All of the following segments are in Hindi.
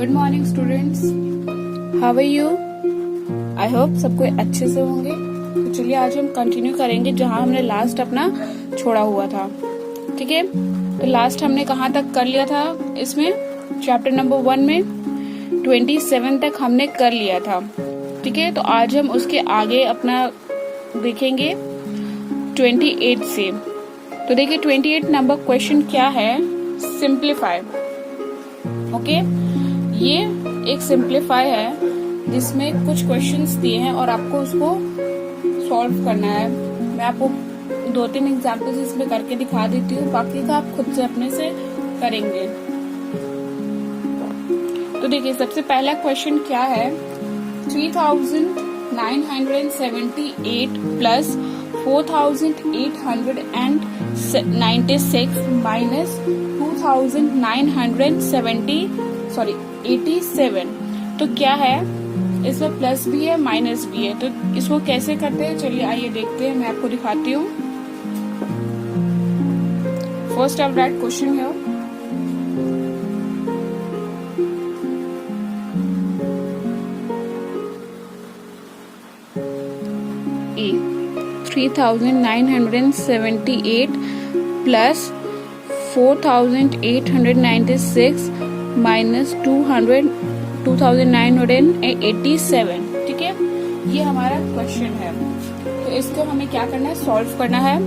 Good morning students, how are you? I hope सब कोई अच्छे से होंगे। तो चलिए आज हम कंटिन्यू करेंगे जहां हमने लास्ट अपना छोड़ा हुआ था। ठीक है, तो लास्ट हमने कहाँ तक कर लिया था? इसमें चैप्टर नंबर 1 में 27 तक हमने कर लिया था। ठीक है, तो आज हम उसके आगे अपना देखेंगे 28 से। तो देखिए 28 नंबर क्वेश्चन क्या है? सिंप्लीफाई। ओके, ये एक सिंप्लीफाई है जिसमें कुछ क्वेश्चंस दिए हैं और आपको उसको सॉल्व करना है। मैं आपको 2-3 एग्जांपल्स इसमें करके दिखा देती हूँ, बाकी का आप खुद से अपने से करेंगे। तो देखिए सबसे पहला क्वेश्चन क्या है? 3978 प्लस 4896 माइनस 87। तो क्या है? इसमें प्लस भी है माइनस भी है, तो इसको कैसे करते हैं चलिए आइए देखते हैं। मैं आपको दिखाती हूँ। फर्स्ट आई राइट क्वेश्चन है ए 3978 प्लस 4896 माइनस 2987। ठीक है, ये हमारा क्वेश्चन है। तो इसको हमें क्या करना है? सॉल्व करना है।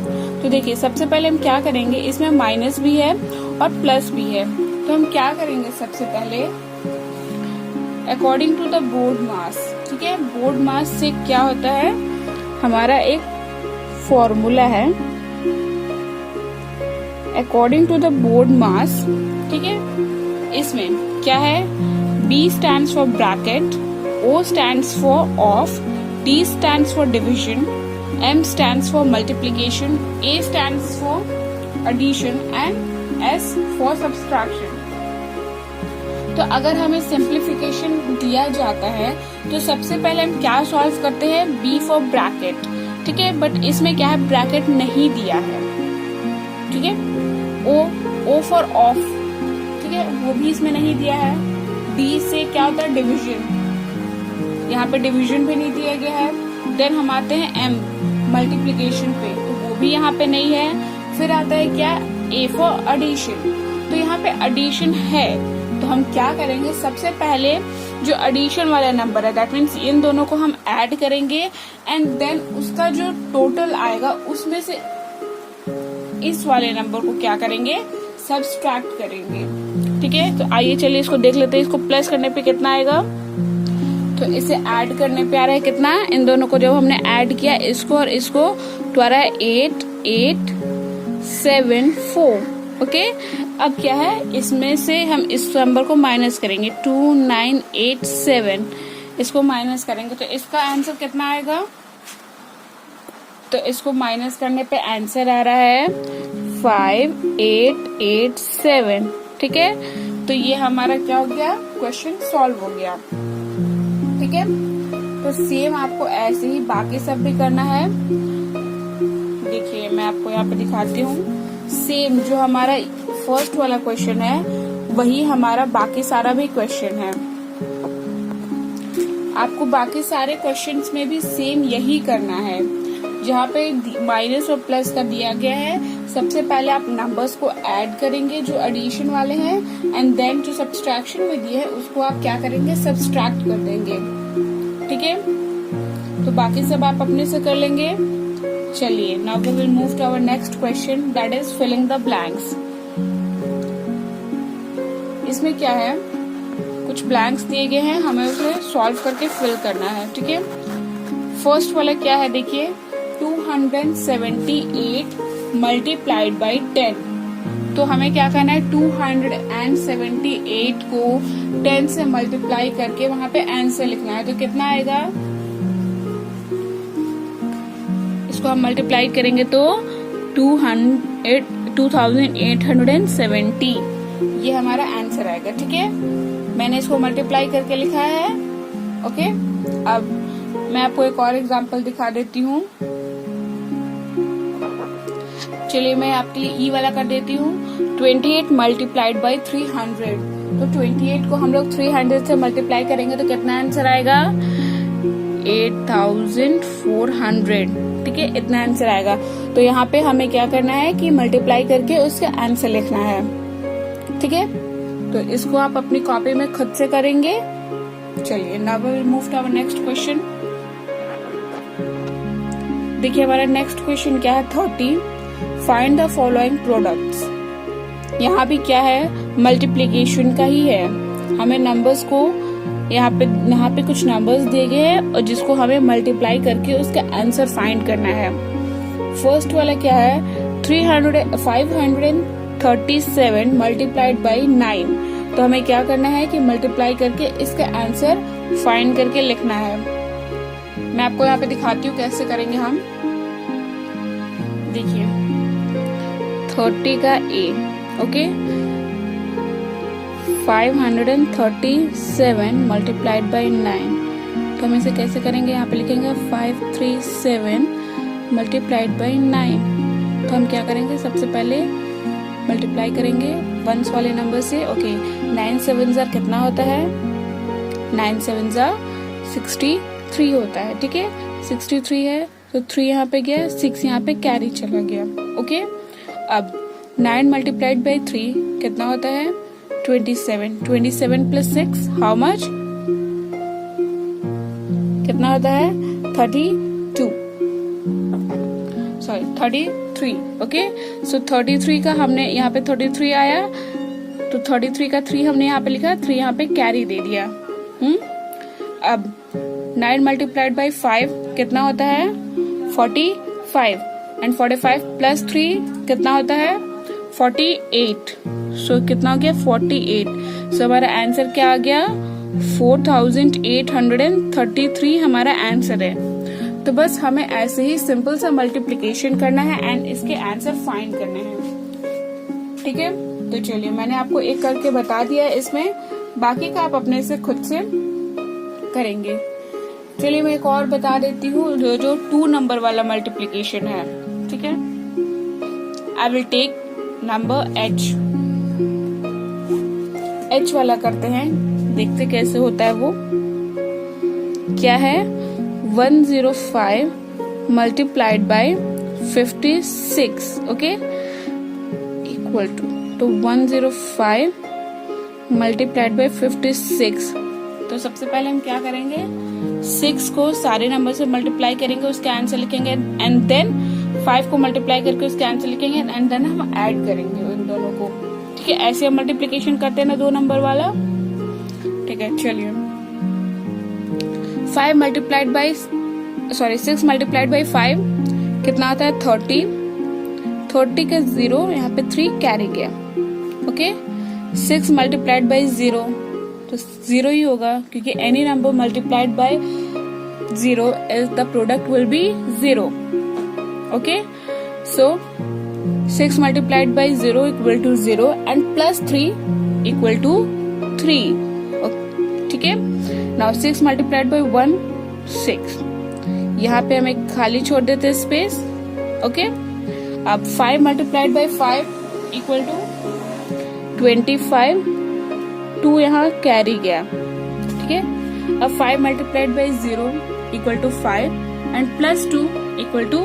तो देखिए सबसे पहले हम क्या करेंगे, इसमें माइनस भी है और प्लस भी है। तो हम क्या करेंगे सबसे पहले, अकॉर्डिंग टू द बोर्ड मास। ठीक है, बोर्ड मास से क्या होता है? हमारा एक फॉर्मूला है, अकॉर्डिंग टू द बोर्ड मास। ठीक है, इसमें क्या है? B stands for bracket, O stands for off, D stands for division, M stands for multiplication, A stands for addition and S for subtraction। तो अगर हमें सिंप्लीफिकेशन दिया जाता है तो सबसे पहले हम क्या सॉल्व करते हैं? B for bracket। ठीक है, बट इसमें क्या है? ब्रैकेट नहीं दिया है। ठीक है, O for off। ठीक है, वो भी इसमें नहीं दिया है। D से क्या होता है? डिवीजन, यहाँ पे डिवीजन भी नहीं दिया गया है। देन हम आते हैं M मल्टीप्लिकेशन पे, तो वो भी यहाँ पे नहीं है। फिर आता है क्या? A for addition. तो यहाँ पे एडिशन है, तो हम क्या करेंगे? सबसे पहले जो एडिशन वाला नंबर है, दैट मीन्स इन दोनों को हम ऐड करेंगे एंड देन उसका जो टोटल आएगा उसमें से इस वाले नंबर को क्या करेंगे? सब्सट्रैक्ट करेंगे। ठीक है, तो आइए चलिए इसको देख लेते हैं। इसको प्लस करने पे कितना आएगा? तो इसे ऐड करने पे आ रहा है कितना? इन दोनों को जब हमने ऐड किया, इसको और इसको, तो आ रहा है 8874। ओके, अब क्या है? इसमें से हम इस नंबर को माइनस करेंगे, 2987 इसको माइनस करेंगे, तो इसका आंसर कितना आएगा? तो इसको माइनस करने पे आंसर आ रहा है 5887। ठीक है, तो ये हमारा क्या हो गया? क्वेश्चन सॉल्व हो गया। ठीक है, तो सेम आपको ऐसे ही बाकी सब भी करना है। देखिए मैं आपको यहाँ पे दिखाती हूँ। सेम जो हमारा फर्स्ट वाला क्वेश्चन है वही हमारा बाकी सारा भी क्वेश्चन है। आपको बाकी सारे क्वेश्चंस में भी सेम यही करना है। जहाँ पे माइनस और प्लस का दिया गया है, सबसे पहले आप नंबर्स को ऐड करेंगे जो एडिशन वाले हैं, एंड देन जो सब्सट्रैक्शन में दिए है उसको आप क्या करेंगे? सब्सट्रैक्ट कर देंगे। ठीक है, तो बाकी सब आप अपने से कर लेंगे। चलिए now we will move to our next question, that is filling the blanks. इसमें क्या है? कुछ ब्लैंक्स दिए गए हैं, हमें उसे सॉल्व करके फिल करना है। ठीक है, फर्स्ट वाला क्या है? देखिए 278 मल्टीप्लाइड बाई 10। तो हमें क्या करना है? 278 को 10 से मल्टीप्लाई करके वहां पे आंसर लिखना है। तो कितना आएगा? इसको हम मल्टीप्लाई करेंगे तो 2870, ये हमारा आंसर आएगा। ठीक है, मैंने इसको मल्टीप्लाई करके लिखा है। ओके, अब मैं आपको एक और एग्जांपल दिखा देती हूँ। चलिए मैं आपके लिए ई वाला कर देती हूँ। 28 मल्टीप्लाइड बाई 300, तो 28 को हम लोग 300 से मल्टीप्लाई करेंगे तो कितना आंसर आएगा? 8400। ठीक है, इतना आंसर आएगा। तो यहाँ पे हमें क्या करना है कि मल्टीप्लाई करके उसका आंसर लिखना है। ठीक है, तो इसको आप अपनी कॉपी में खुद से करेंगे। चलिए, now we will move to our next question. देखिए हमारा नेक्स्ट क्वेश्चन क्या है, 30। Find the following products. यहाँ भी क्या है, मल्टीप्लीकेशन का ही है। हमें नंबर्स को यहाँ पे कुछ नंबर्स दिए गए हैं और जिसको हमें मल्टीप्लाई करके उसका आंसर फाइंड करना है। फर्स्ट वाला क्या है, 537 मल्टीप्लाइड बाई 9। तो हमें क्या करना है कि मल्टीप्लाई करके इसका आंसर फाइंड करके लिखना है। मैं आपको यहाँ पे दिखाती हूँ कैसे करेंगे हम। देखिए 30 का A, ओके, 537 मल्टीप्लाइड बाई 9। तो हम इसे कैसे करेंगे, यहाँ पे लिखेंगे 537 मल्टीप्लाइड बाई 9। तो हम क्या करेंगे, सबसे पहले मल्टीप्लाई करेंगे वंस वाले नंबर से। ओके, 9 7 ज़ा कितना होता है, 9 7 ज़ा 63 होता है। ठीक है, 63 है तो 3 यहाँ पे गया, 6 यहाँ पे कैरी चला गया। ओके, अब 9 मल्टीप्लाइड बाई 3 कितना होता है, 27। 27 प्लस 6 हाउ मच, कितना होता है, 32, सॉरी 33। ओके, सो 33 का हमने यहाँ पे 33 आया, तो 33 का 3 हमने यहाँ पे लिखा, 3 यहाँ पे कैरी दे दिया। अब 9 मल्टीप्लाइड बाई 5 कितना होता है, 45, एंड 45 प्लस 3 कितना होता है, 48। सो कितना हो गया, 48। सो हमारा आंसर क्या आ गया, 4833 हमारा आंसर है। तो बस हमें ऐसे ही सिंपल सा मल्टीप्लिकेशन करना है एंड इसके आंसर फाइंड करने हैं। ठीक है, तो चलिए मैंने आपको एक करके बता दिया है, इसमें बाकी का आप अपने से खुद से करेंगे। चलिए मैं एक और बता देती हूँ, जो 2 नंबर वाला मल्टीप्लिकेशन है। ठीक है, I will take number H वाला करते हैं, देखते कैसे होता है वो। क्या है, 105 multiplied by 56, okay, equal to, तो 105 मल्टीप्लाइड बाय 56। तो सबसे पहले हम क्या करेंगे, 6 को सारे नंबर से मल्टीप्लाई करेंगे, उसके आंसर लिखेंगे, एंड देन 5 को मल्टीप्लाई करके उसके आंसर लिखेंगे, एंड देन हम ऐड करेंगे उन दोनों को। ठीक है, ऐसे हम मल्टीप्लिकेशन करते हैं ना 2 नंबर वाला। ठीक है, चलिए 6 मल्टीप्लाइड बाई 5 कितना आता है, 30। 30 का 0 यहाँ पे 3 कैरी गया। ओके, 6 मल्टीप्लाइड बाई 0 तो 0 ही होगा, क्योंकि any number multiplied by 0 is the product will be 0। Okay, so 6 multiplied by 0 equal to 0 and plus 3 equal to 3। ठीक है, नाउ 6 मल्टीप्लाइड बाय 1 6, यहाँ पे हम एक खाली छोड़ देते स्पेस। ओके, अब 5 मल्टीप्लाइड बाय 5 इक्वल टू 25, 2 यहाँ कैरी गया। ठीक है, अब 5 multiplied by 0 equal to 5 and plus 2 equal to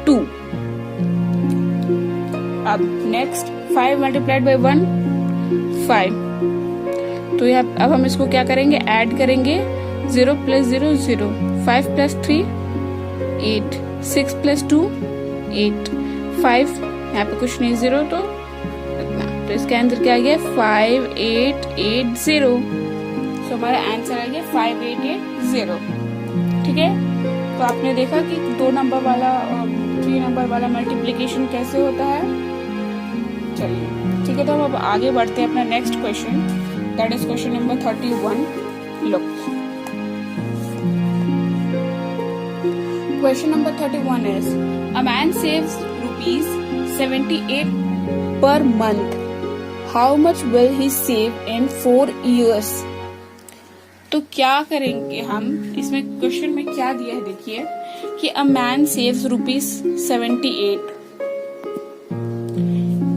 2। अब नेक्स्ट 5 मल्टीप्लाइड बाई 1 5। तो यहाँ अब हम इसको क्या करेंगे, ऐड करेंगे, 0 प्लस 0 0, 5 प्लस 3 8, 6 प्लस 2 8, 5 यहाँ पे कुछ नहीं, 0 तो तो इसका आंसर क्या आ गया, 5880। सो हमारा आंसर आ गया 5880। ठीक है, तो आपने देखा कि 2 नंबर वाला और 3 नंबर वाला मल्टीप्लिकेशन कैसे होता है। चलिए ठीक है, तो हम अब आगे बढ़ते हैं अपना next question, that is question number 31। Look, question number 31 is, a man saves ₹78 per month. How much will he save in 4 years? तो क्या करेंगे हम, इसमें क्वेश्चन में क्या दिया है, देखिए कि अ मैन सेव्स ₹78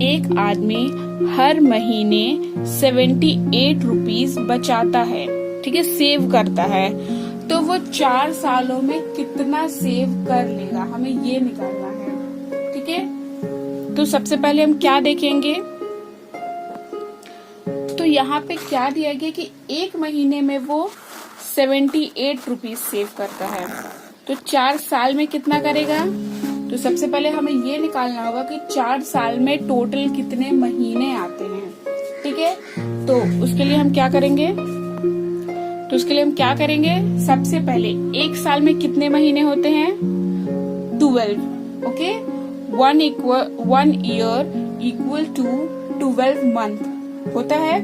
एक आदमी हर महीने 78 रुपीज बचाता है, ठीक है, सेव करता है, तो वो 4 सालों में कितना सेव कर लेगा, हमें ये निकालना है। ठीक है, तो सबसे पहले हम क्या देखेंगे, तो यहाँ पे क्या दिया गया कि एक महीने में वो 78 रुपीज सेव करता है, तो 4 साल में कितना करेगा। तो सबसे पहले हमें ये निकालना होगा कि 4 साल में टोटल कितने महीने आते हैं। ठीक है, तो उसके लिए हम क्या करेंगे, सबसे पहले एक साल में कितने महीने होते हैं, 12। Okay, 1 year equal to 12 month होता है।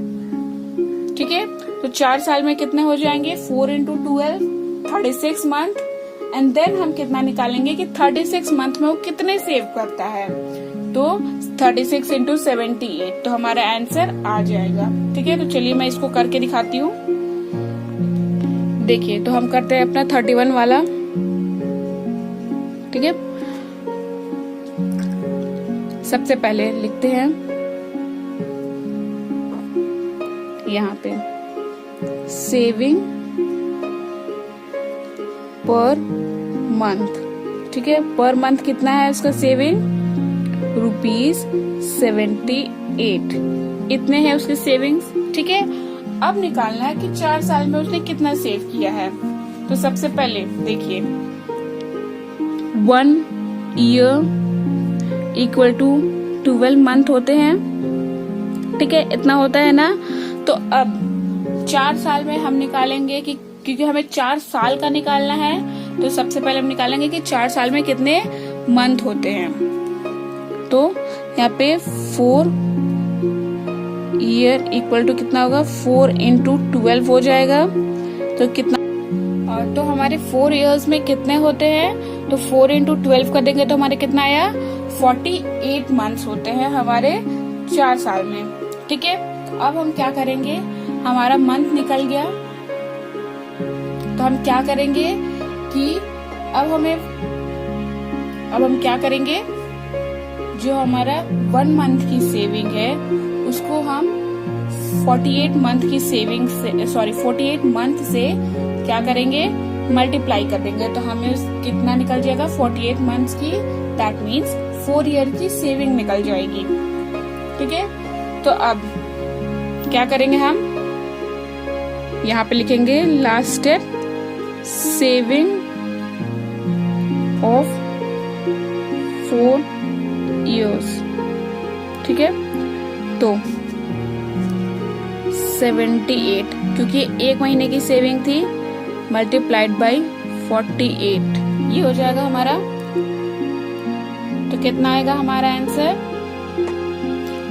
ठीक है, तो 4 साल में कितने हो जाएंगे, 4 into 12 36 मंथ। एंड देन हम कितना निकालेंगे कि 36 मंथ में वो कितने सेव करता है, तो 36 into 78, तो हमारा आंसर आ जाएगा। ठीक है, तो चलिए मैं इसको करके दिखाती हूँ। देखिए, तो हम करते हैं अपना 31 वाला। ठीक है, सबसे पहले लिखते हैं यहाँ पे सेविंग पर मंथ। ठीक है, पर मंथ कितना है उसका सेविंग, ₹78 इतने हैं उसके सेविंग्स। ठीक है, अब निकालना है कि 4 साल में उसने कितना सेव किया है। तो सबसे पहले देखिए, 1 ईयर इक्वल टू 12 मंथ होते हैं। ठीक है, इतना होता है ना। तो अब 4 साल में हम निकालेंगे कि क्योंकि हमें 4 साल का निकालना है, तो सबसे पहले हम निकालेंगे कि 4 साल में कितने मंथ होते हैं। तो यहाँ पे 4 ईयर इक्वल टू कितना होगा, 4 into 12 हो जाएगा। तो कितना, और तो हमारे 4 इयर्स में कितने होते हैं, तो 4 into 12 कर देंगे तो हमारे कितना आया, 48 मंथ्स होते हैं हमारे 4 साल में। ठीक है, अब हम क्या करेंगे, हमारा मंथ निकल गया, तो हम क्या करेंगे कि अब हम क्या करेंगे, जो हमारा 1 मंथ की सेविंग है उसको हम 48 मंथ की सेविंग से 48 मंथ से क्या करेंगे, मल्टीप्लाई कर देंगे, तो हमें कितना निकल जाएगा, 48 मंथ्स की, दैट मीन्स 4 ईयर की सेविंग निकल जाएगी। ठीक है, तो अब क्या करेंगे, हम यहाँ पे लिखेंगे last step, saving of 4 years. ठीक है, तो 78 क्योंकि एक महीने की सेविंग थी, मल्टीप्लाइड बाई 48, ये हो जाएगा हमारा। तो कितना आएगा हमारा आंसर,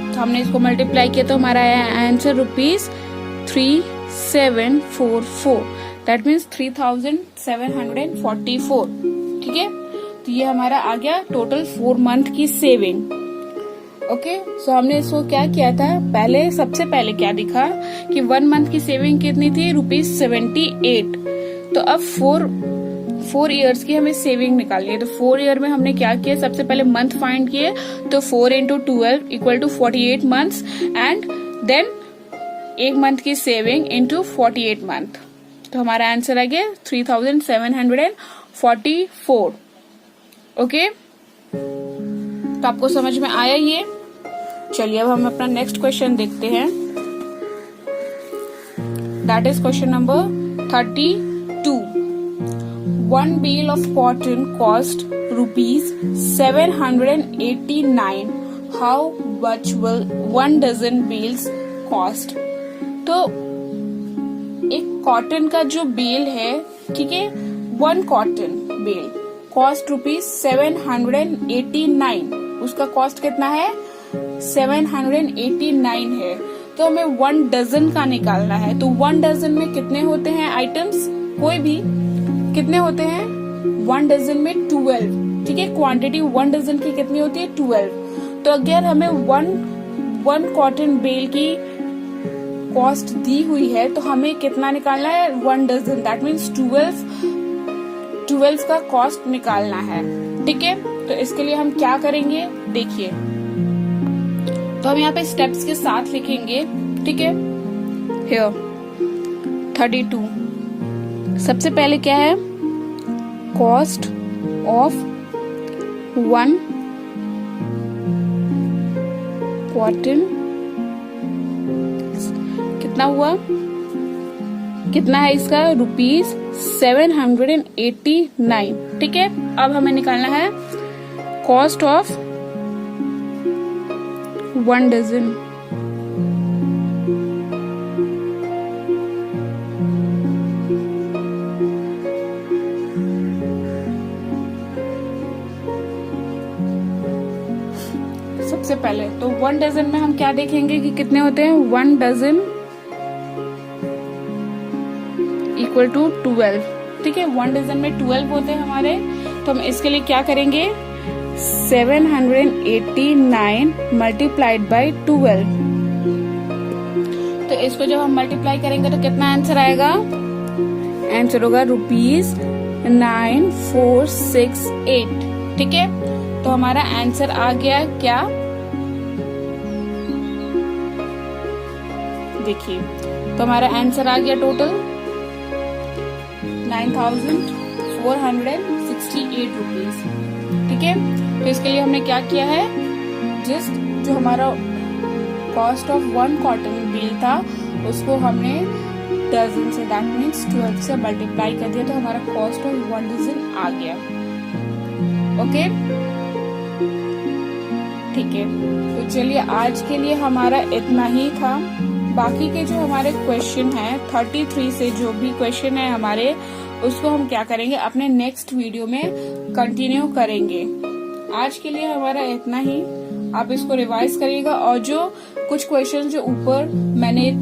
तो हमने इसको मल्टीप्लाई किया तो हमारा आंसर ₹3744, दैट मीन्स 3744। ठीक है, तो ये हमारा आ गया टोटल 4 मंथ की सेविंग। ओके, सो हमने इसको क्या किया था, सबसे पहले क्या दिखा कि 1 मंथ की सेविंग कितनी थी, ₹78। तो अब 4 इयर्स की हमें सेविंग निकालनी है। तो 4 ईयर में हमने क्या किया, सबसे पहले मंथ फाइंड किए, तो 4 into 12 equal to 48 months, and then एक मंथ की सेविंग इंटू 48 मंथ, तो हमारा आंसर आ गया 3744। ओके, तो आपको समझ में आया ये। चलिए अब हम अपना नेक्स्ट क्वेश्चन देखते हैं, that is question number 32। 1 bale of cotton cost ₹789. How much will 1 dozen bales cost? तो एक कॉटन का जो बेल है, ठीक है, 1 कॉटन बेल कॉस्ट ₹789, उसका कॉस्ट कितना है, 789 है। तो हमें 1 डजन का निकालना है। तो 1 डजन में कितने होते हैं आइटम्स, कोई भी कितने होते हैं, 1 डजन में 12। ठीक है, क्वांटिटी 1 डजन की कितनी होती है, 12। तो अगर हमें 1 कॉटन बेल की कॉस्ट दी हुई है तो हमें कितना निकालना है, 1 डजन, दैट मीन्स 12 का कॉस्ट निकालना है। ठीक है, तो इसके लिए हम क्या करेंगे, देखिए तो हम यहाँ पे स्टेप्स के साथ लिखेंगे, ठीक है। हियर 32 सबसे पहले क्या है, कॉस्ट ऑफ 1 कॉटन कितना हुआ, कितना है इसका, ₹789, ठीक है। अब हमें निकालना है कॉस्ट ऑफ 1 डजन। सबसे पहले तो 1 डजन में हम क्या देखेंगे कि कितने होते हैं, 1 डजन इक्वल टू 12, ठीक है। 1 डजन में 12 होते हैं हमारे, तो हम इसके लिए क्या करेंगे, 789 मल्टीप्लाइड बाई 12। तो इसको जब हम मल्टीप्लाई करेंगे तो कितना आंसर आएगा, आंसर होगा ₹9468, ठीक है। तो हमारा आंसर आ गया क्या, देखिए, तो हमारा आंसर आ गया टोटल 9468 रुपीज, ठीक है। तो इसके लिए हमने क्या किया है, जस्ट जो हमारा कॉस्ट ऑफ 1 कॉटन बिल था उसको हमने डजन से, दैट मीन्स 12 से मल्टीप्लाई कर दिया, तो हमारा कॉस्ट ऑफ 1 डजन आ गया, ओके, ठीक है। तो चलिए आज के लिए हमारा इतना ही था। बाकी के जो हमारे क्वेश्चन है 33 से जो भी क्वेश्चन है हमारे, उसको हम क्या करेंगे, अपने नेक्स्ट वीडियो में कंटिन्यू करेंगे। आज के लिए हमारा इतना ही, आप इसको रिवाइज करिएगा और जो कुछ क्वेश्चन जो ऊपर मैंने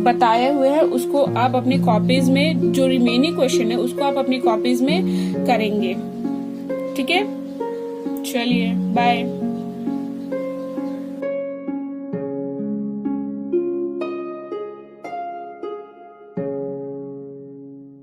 बताए हुए हैं उसको आप अपनी कॉपीज में, जो रिमेनिंग क्वेश्चन है उसको आप अपनी कॉपीज में करेंगे, ठीक है। चलिए बाय।